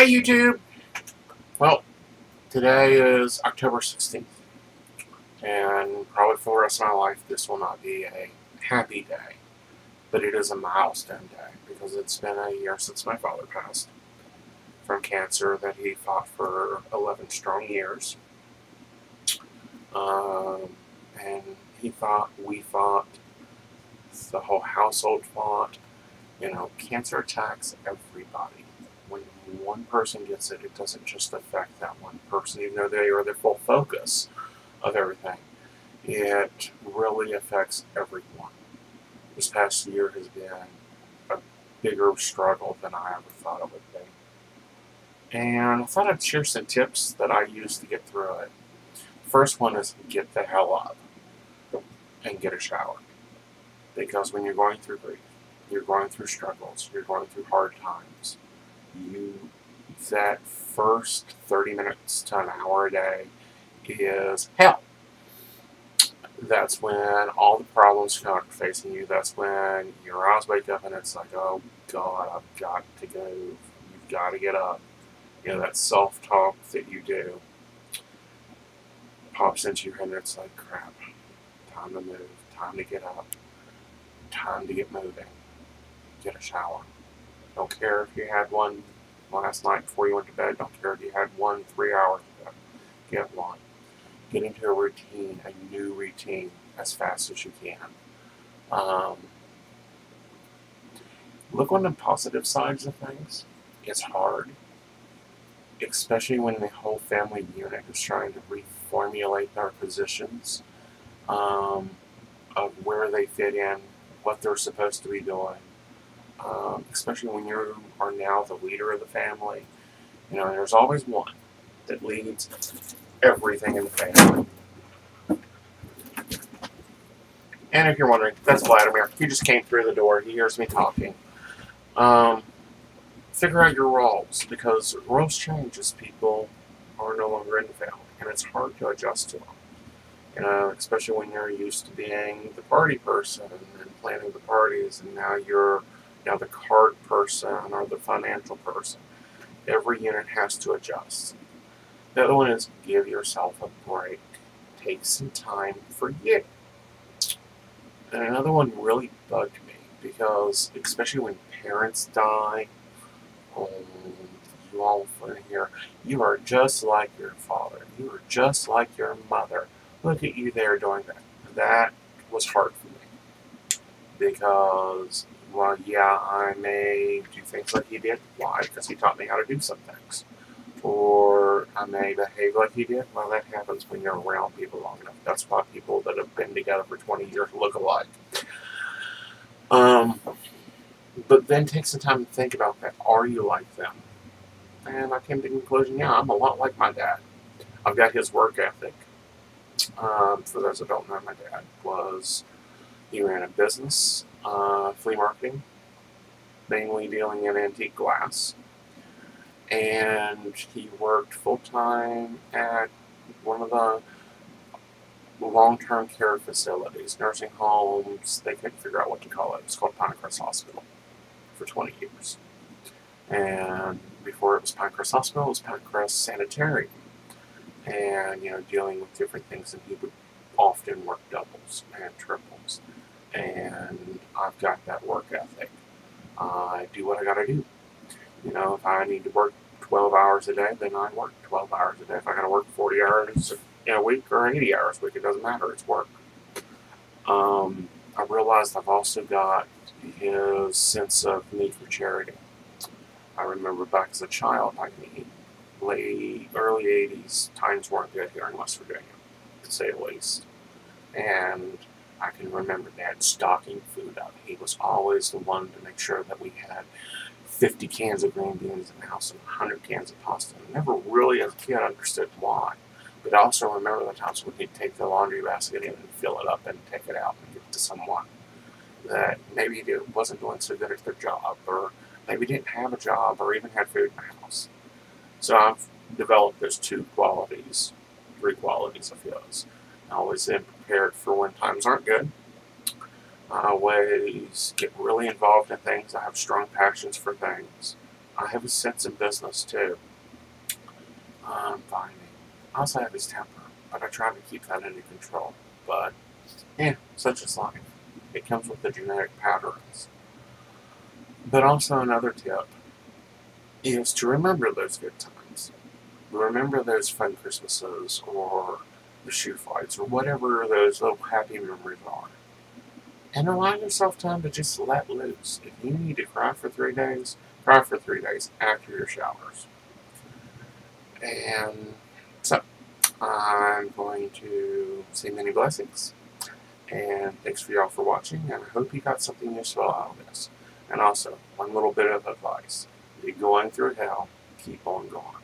Hi YouTube! Well, today is October 16th, and probably for the rest of my life this will not be a happy day, but it is a milestone day because it's been a year since my father passed from cancer that he fought for 11 strong years. And he fought, we fought, the whole household fought. You know, cancer attacks everybody. When one person gets it, it doesn't just affect that one person, even though they are the full focus of everything. It really affects everyone. This past year has been a bigger struggle than I ever thought it would be. And I thought I'd share some tips that I use to get through it. First one is get the hell up and get a shower. Because when you're going through grief, you're going through struggles, you're going through hard times, that first 30 minutes to an hour a day is hell. That's when all the problems come facing you. That's when your eyes wake up and it's like, oh God, I've got to go. You've got to get up. You know, that self-talk that you do pops into your head and it's like, crap, time to move, time to get up, time to get moving. Get a shower. Don't care if you had one last night before you went to bed. Don't care if you had one 3 hours ago. Get one. Get into a routine, a new routine, as fast as you can. Look on the positive sides of things. It's hard, especially when the whole family unit is trying to reformulate their positions of where they fit in, what they're supposed to be doing. Especially when you are now the leader of the family. You know, there's always one that leads everything in the family. And if you're wondering, that's Vladimir. He just came through the door. He hears me talking. Figure out your roles, because roles change as people are no longer in the family, and it's hard to adjust to them. You know, especially when you're used to being the party person and planning the parties, and now you're the card person or the financial person. Every unit has to adjust. The other one is give yourself a break. Take some time for you. And another one really bugged me because, especially when parents die, you all hear, you are just like your father. You are just like your mother. Look at you there doing that. That was hard for me because, well, yeah, I may do things like he did. Why? Because he taught me how to do some things. Or I may behave like he did. Well, that happens when you're around people long enough. That's why people that have been together for 20 years look alike. But then take some time to think about that. Are you like them? And I came to the conclusion, yeah, I'm a lot like my dad. I've got his work ethic. For those that don't know, my dad he ran a business, flea marketing, mainly dealing in antique glass. And he worked full-time at one of the long-term care facilities, nursing homes. They couldn't figure out what to call it. It was called Pinecrest Hospital for 20 years. And before it was Pinecrest Hospital, it was Pinecrest Sanitarium. And, you know, dealing with different things, and he would often work doubles and triples. And I've got that work ethic. I do what I gotta do. You know, if I need to work 12 hours a day, then I work 12 hours a day. If I gotta work 40 hours in a week or 80 hours a week, it doesn't matter, it's work. I realized I've also got his sense of need for charity. I remember back as a child, early 80s, times weren't good here in West Virginia, to say the least. And I can remember Dad stocking food up. He was always the one to make sure that we had 50 cans of green beans in the house and 100 cans of pasta. I never really, as a kid, understood why. But I also remember the times when he'd take the laundry basket in and fill it up and take it out and give it to someone that maybe wasn't doing so good at their job, or maybe didn't have a job, or even had food in the house. So I've developed those three qualities of his. I always am prepared for when times aren't good. I always get really involved in things. I have strong passions for things. I have his sense in business too. Finding. I also have his temper, but I try to keep that under control. But yeah, such is life. It comes with the genetic patterns. But also another tip is to remember those good times. Remember those fun Christmases or the shoe fights or whatever those little happy memories are. And allow yourself time to just let loose. If you need to cry for 3 days, cry for 3 days after your showers. And so, I'm going to say many blessings. And thanks for y'all for watching. And I hope you got something useful out of this. And also, one little bit of advice. If you're going through hell, keep on going.